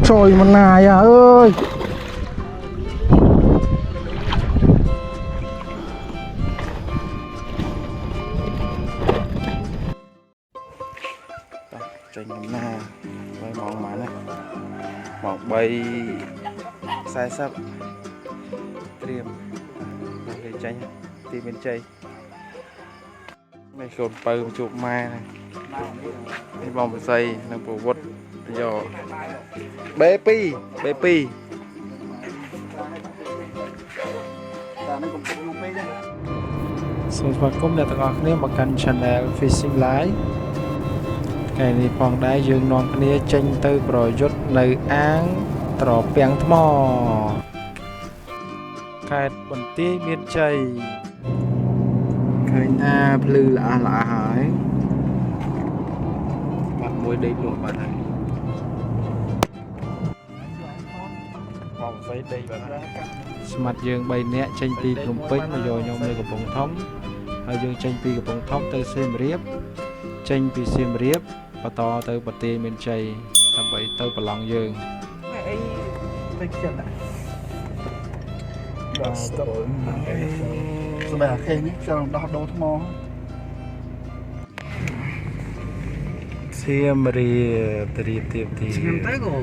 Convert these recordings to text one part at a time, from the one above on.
trời mà nài à ơi. Tranh na bay mòn mà này mòn bay sai sắp tiêm để tranh tìm bên chơi mấy con bơ chụp mai này cái vòng dây nó bổ vót giờ bé piส่วนฝากก้มเดี๋ยวตะกอกเนี่ยมากัน channel fishing live ថ្ងៃនេះផងដែរយើងនាំគ្នាចេញទៅប្រយុទ្ធនៅអាងត្រពាំងថ្មខេត្តបន្ទាយមានជ័យឃើញថាភ្លឺល្អះហើយបាត់មួយដេកលក់បាត់ហើយមកស្អីដេកបាត់ហើយស្មាត់យើង3នាក់ចេញពីភ្នំពេញមកយកខ្ញុំនៅកំពង់ធំហើយយើងចេញពីកំពង់ធំទៅសៀមរាបចេញពីសៀមរាបបន្តទៅបន្ទាយមានជ័យដើម្បីទៅប្រឡងយើងអីទៅចិត្តដល់ស្ទើរសម្រាប់ខេងនេះចូលដោះដូរថ្មសៀមរាបទៅរៀបទៀបទីខ្ញុំទៅក៏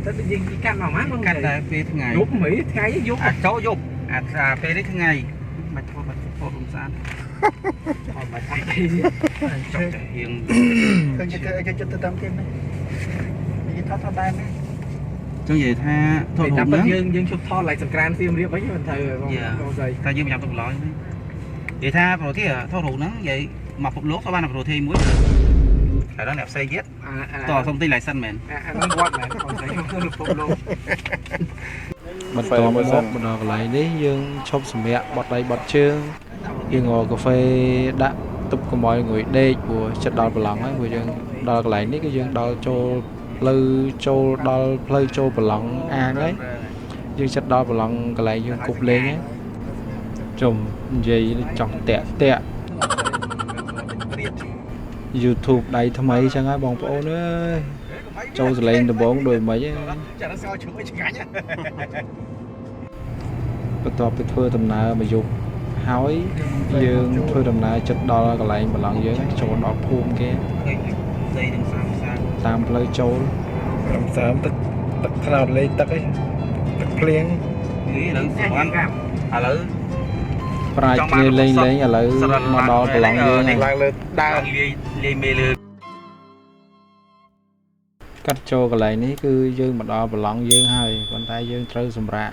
ទៅយើងកាត់មកម៉ាត់កាត់តែពេលថ្ងៃយប់មិនថ្ងៃយប់អាចចូលយប់អាចពេលនេះថ្ងៃមិនធ្វើបាត់ផុតរំសានអត់បាច់អត់ទេចង់តែរៀងឃើញចិត្តទៅតាមគេនេះនិយាយថាដែរណាចឹងនិយាយថាថតរូបហ្នឹងយើងជប់ថតឡើងសង្ក្រានសៀមរាបវិញមិនត្រូវបងស្អីតែយើងមិនចាំទៅប្រឡងទេនិយាយថាប្រទេសថតរូបហ្នឹងនិយាយមកពិភពលោកក៏បានប្រទេសមួយហើយដល់អ្នកផ្សេងទៀតតោះសុំទិញ license មែនអានេះវត្តមែនបងស្អីគឺពិភពលោកបន្តមកដល់កន្លែងនេះយើងឈប់សម្រាកបត់ដៃបត់ជើងយើងងកាហ្វេដាក់ទុបកុំឲ្យងុយដេកព្រោះចិត្តដល់ប្រឡងហើយព្រោះយើងដល់កន្លែងនេះគឺយើងដល់ចូលផ្លូវចូលដល់ផ្លូវចូលប្រឡងអាងហើយយើងចិត្តដល់ប្រឡងកន្លែងយើងគប់លេងហើយជុំនិយាយចង់តាក់YouTube ដៃថ្មីចឹងហើយបងប្អូនអើយចូលសលេងដំបងដូចមិនហ្នឹងចាក់ស្ករជ្រូកឆ្ងាញ់បន្ទាប់ពីធ្វើដំណើរមកយប់ហើយយើងធ្វើដំណើរចិត្តដល់កន្លែងប្រឡងយើងចូលដល់ភូមិគេតាមផ្លូវចូលសើមទឹកថ្នោតលេងទឹកអីទឹកភ្លៀងនេះឥឡូវសម្រាប់ឥឡូវប្រាជ្ញគ្នាលេងឥឡូវមកដល់ប្រឡងយើងឡើងលើដើមលាយមេលើកាត់ចូលកន្លែងនេះគឺយើងមកដល់ប្រឡងយើងហើយប៉ុន្តែយើងត្រូវសម្រាក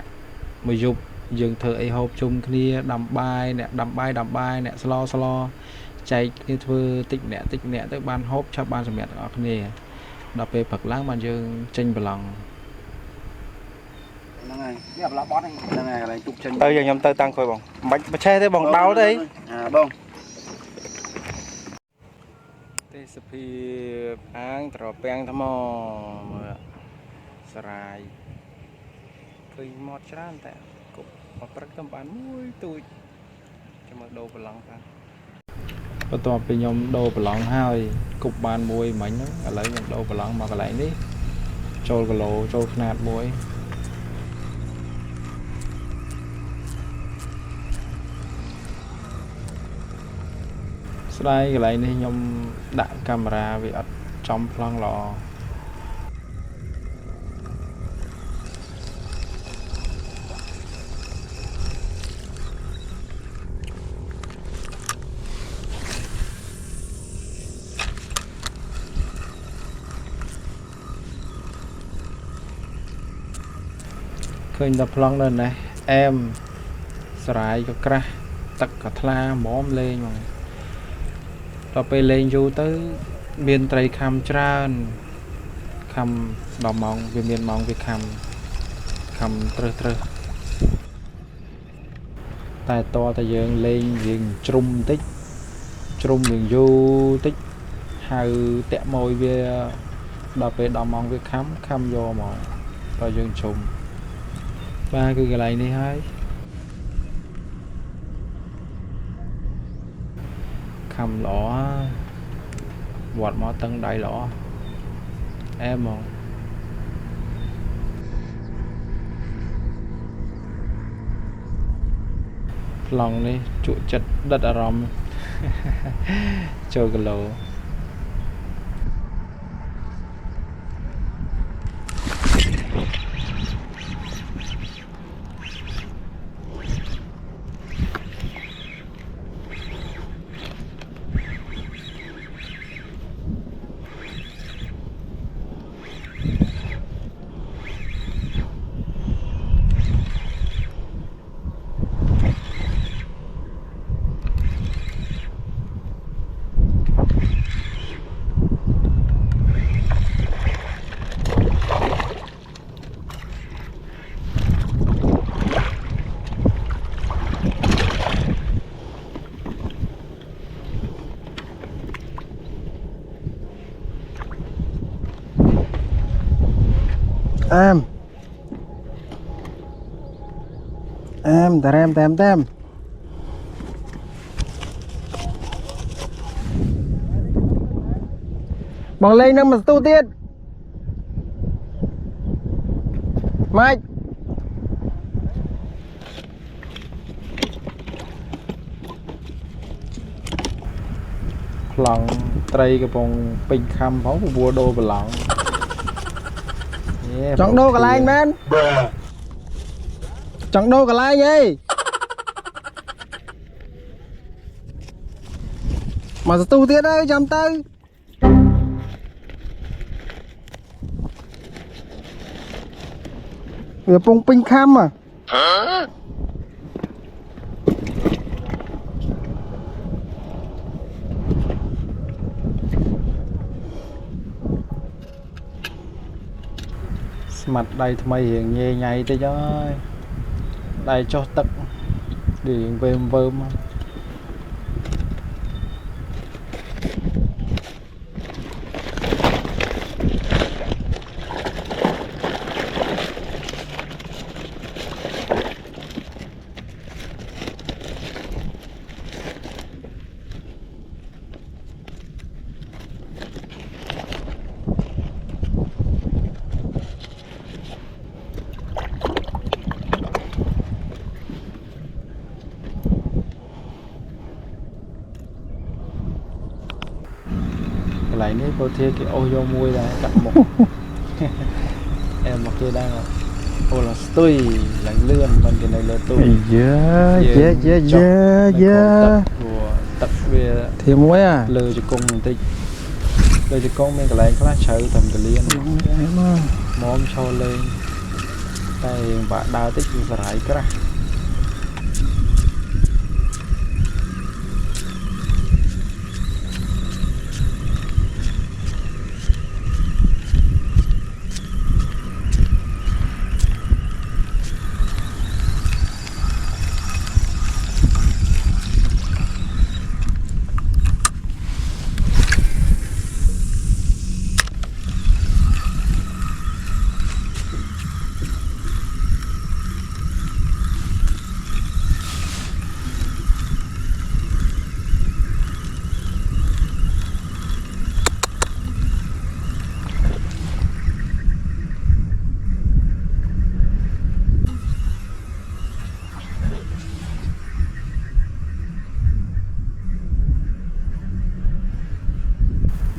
មួយយប់យើងធ្វើអីហូបជុំគ្នាដាំបាយអ្នកដាំបាយអ្នកស្លចែកគ្នាធ្វើតិចម្នាក់ទៅបានហូបឆាប់បានសម្រាប់ទាំងអស់គ្នាដល់ពេលព្រឹកឡើងបានយើងចេញប្រឡងហ្នឹងហើយនេះប្រឡងបត់ហ្នឹងហើយកន្លែងជប់ចេញទៅខ្ញុំទៅតាំងក្រោយបងមិនឆេះទេបងដោលទេបងទេសភាពអាងត្រពាំងថ្មមើលស្រាយឃើញមាត់ច្រើនតែគប់មកព្រឹកទៅបានមួយទូចចាំមកដូរប្រឡងបានបន្ទាប់ពីខ្ញុំដូរប្រឡងហើយគប់បានមួយមិញហ្នឹងឥឡូវខ្ញុំដូរប្រឡងមកកន្លែងនេះចូលគីឡូចូលខ្នាតមួយស្ដាយកន្លែងនេះខ្ញុំដាក់កាមេរ៉ាវាអត់ចំប្លង់ល្អឃើញតែប្លង់នៅនេះអែមស្រាយក៏ក្រាស់ទឹកក៏ថ្លាហ្មងលេងមកដល់ពេលលេងយូរទៅមានត្រីខំច្រើនខំដល់ម៉ោងវាមានម៉ោងវាខំត្រឹសតែតតែយើងលេងយើងជ្រុំបន្តិចជ្រុំយើងយូរតិចហៅតាក់ម៉ួយវាដល់ពេលដល់ម៉ោងវាខំយកមកដល់យើងជ្រុំបាទគឺកន្លែងនេះហើយខំល្អវត្តមកតឹងដៃល្អអែមហ្មង lòng đi trụ chật đất ở ròm chơi cái lầu em tem bằng lên nâng mà tu tiết mày lòng tray cái bông pin khăm phóng của vua đô và lòng chẳng đô cả lại men chẳng đô cả lại nhỉ mà tu tiết ơi chăm tư về bông pin khăm à mặt đây thay hiện nhẹ nhảy tới cho đây cho tận để vơm lại ní cô thia cái ô vô mui ra cặp một em mặc kia đang là ô là tôi lạnh lươn bên cái này là tôi tập về thì muối à lừa cho con mình tí lừa cho con mình cái lại có lá sợ tầm cái liên móm cho lên đây bạn đào tích phải cái ra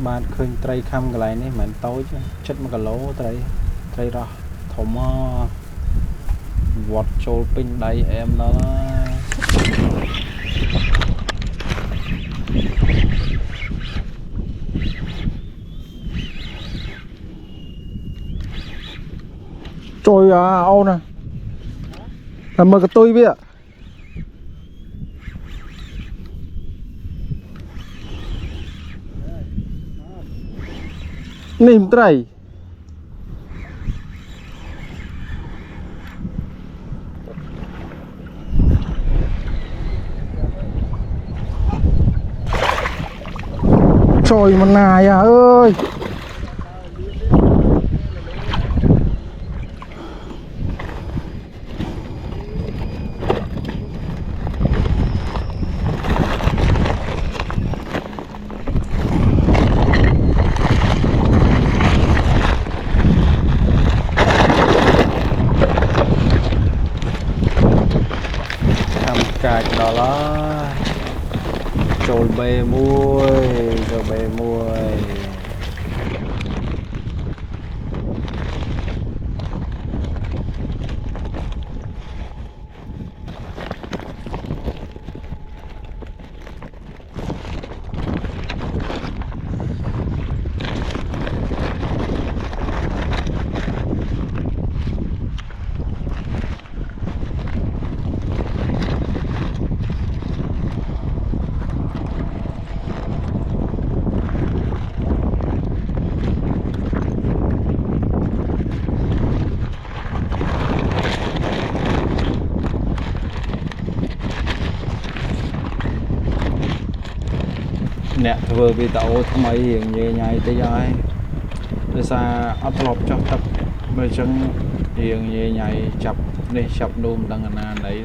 bạn khơi tray khăm cái này này mình tối chứ chất mà cái lỗ tray ra thùng vọt trôi pin đây em đó trôi à ô nè làm mơ cái tôi biết niềm tray trời mà nài à ơi chăm cài đó là trồi bê muôi trồi bê muôi nè vừa bị tàu tham mấy hiện về nhảy tới dài để xa áp lọc cho tập mấy chân hiện về nhảy chập đi chập đùm đằng anh đấy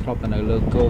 lọc là nơi lương cô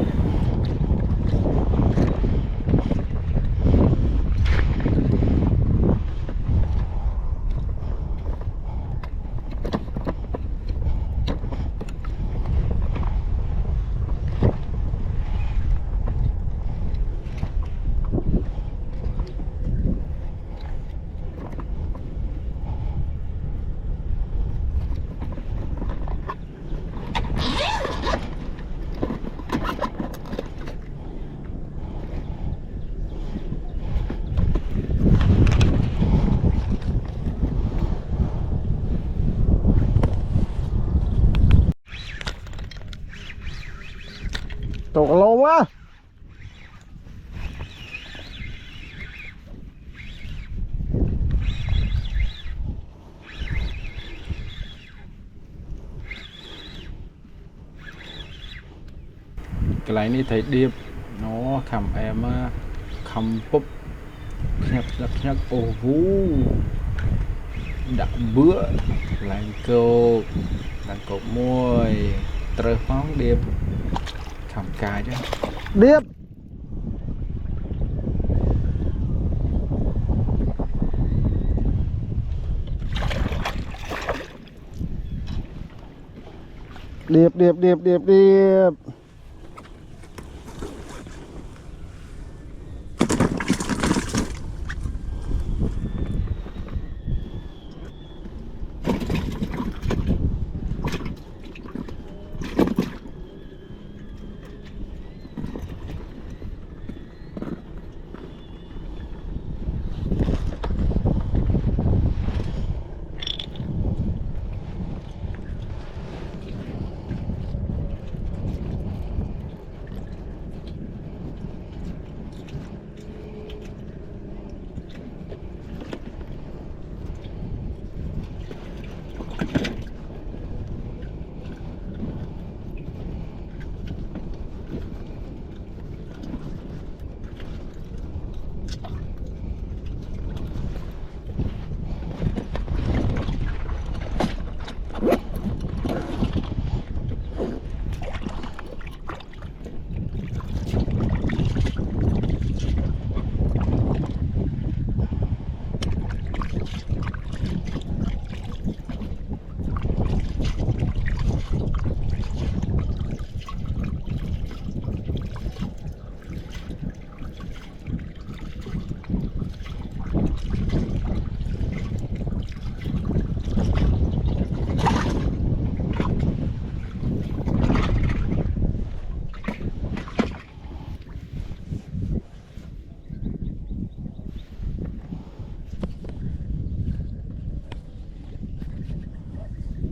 tụt lâu quá cái này đi thấy điệp nó khẩm em khẩm búp nhắc ô vú đã bữa lạnh cô môi trời phóng điệp khẩm cài chứ điệp điệp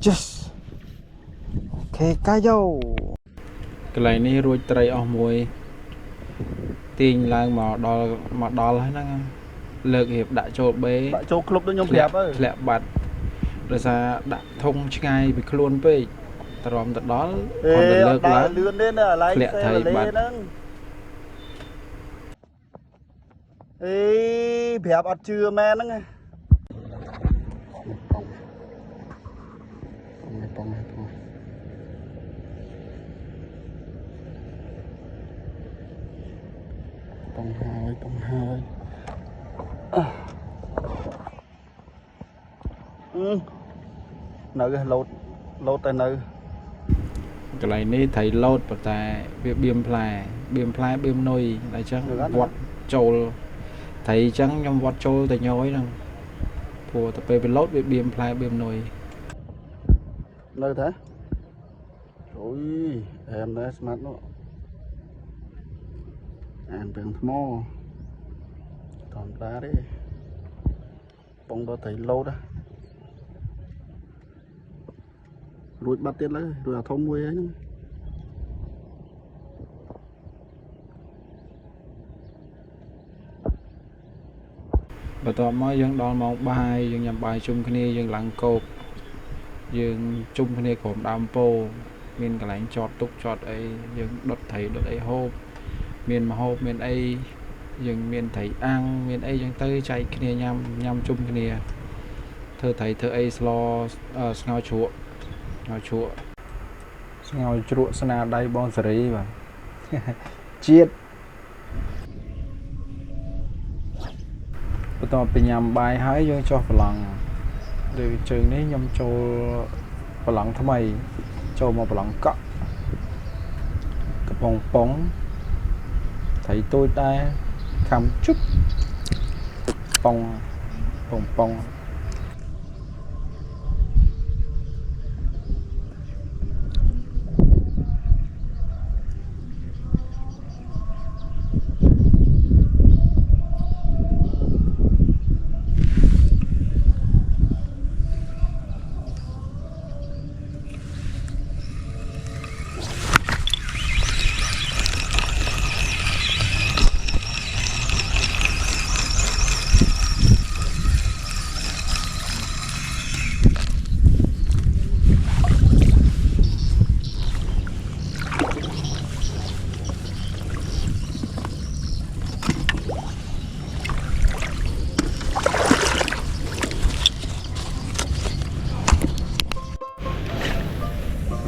yes ok cái dâu cái này ní ruột tray ở mùi tiền lang mà đo lấy nó lợt hiệp đã cho bé đã cho club đó nhóm đẹp ơi lẹ bạt rồi ra đã thông ngay bị luôn bé trom tận đó còn lợt lá lẹ thầy bạt ê đẹp ăn chưa men đó nghe tông hơi nợ lột tay nợ cái này ní thấy lót và tại việc biêm phai biêm nồi lại chẳng vọt trâu thấy chẳng nhom vọt trâu tại nhói rằng của tập về lót việc biêm phai biêm nồi nơi thế ôi em đấy smart nó em từng mò còn đá đấy bông đó thấy lâu đó rồi bắt tiền lấy rồi là thông quê ấy nữa. và tòa mới dân đón một bài dân nhằm bài chung cái này dân lặng cột dân chung cái này còn đam po miền cái lạnh chọt túc chọt ấy dân đốt ấy hộp miền mà hộp miền ấy dân miền thấy ăn miền ấy dân tới chạy cái này nhằm chung cái này thơ thấy thơ ấy lo ngao chúa sana đây bon sari và chiết bắt đầuไปยำใบหายยังchoฝรั่งเดี๋ยวเจอนี้ยำโจฝรั่งทำไมโจมาฝรั่งกะกระปองปองthấy tôi ta khăm chút pong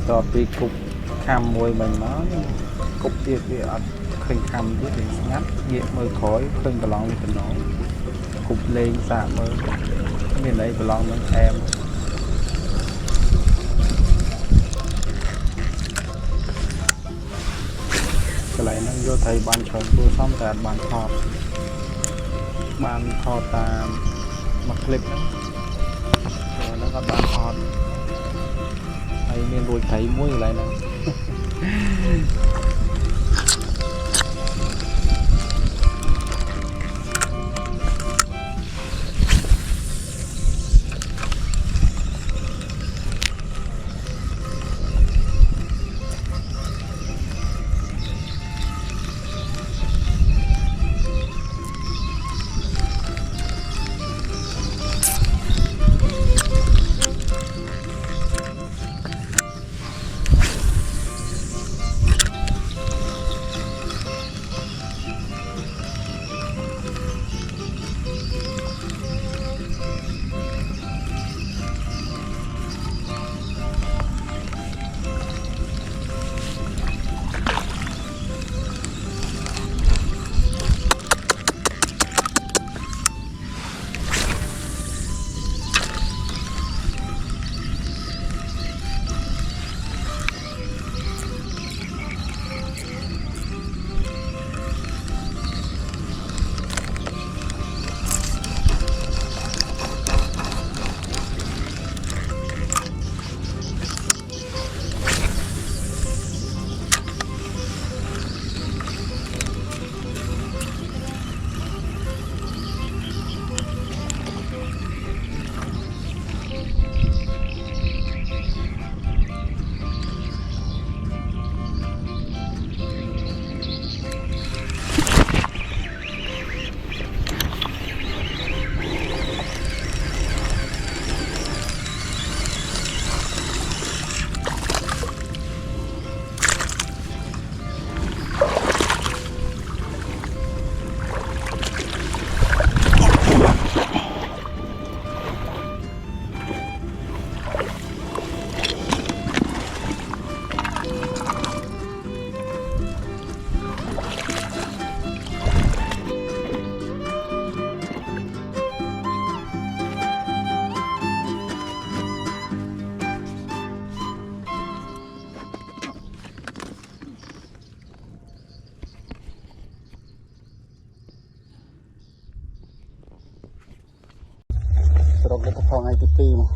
ต่อปีกุบคำมวยmình nóกุบtiệt bị ở khơi cam với thì ngắt nhẹ mơ khói khơi bờ lon thì nó cục lên xả mơ miền đấy bờ lon nó em cái này nó vô thầy ban tròn tôi xong tại ban thọt ta mặc clip đó rồi nó có ban thọt hay nên rồi thấy muối lại nè รกเล็กพอไงที่ปีมั้ง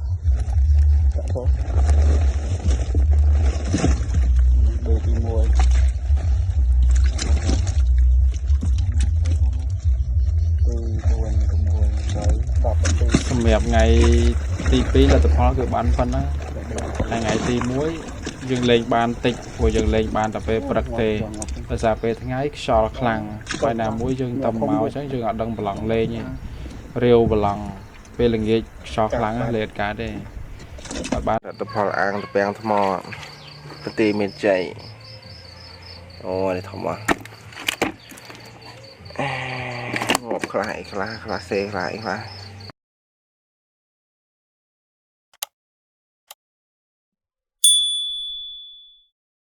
จะโทษเบอร์ที่มวยសម្រាប់ថ្ងៃទី2លទ្ធផលគឺបានប៉ុណ្ណាថ្ងៃទី1យើងលេងបានតិចព្រោះយើងលេងបានតែពេលព្រឹកទេដោយសារពេលថ្ងៃខ្យល់ខ្លាំងពេលណាមួយយើងទៅមកអញ្ចឹងយើងអត់ដឹងប្រឡងលេងទេរាវប្រឡងពេលល្ងាចខ្យល់ខ្លាំងលេងកើតទេអត់បានលទ្ធផលអាងតពាំងថ្មប្រទីមានជ័យអូនេះធំអស់ងប់ខ្លះសេខ្លះអីខ្លះ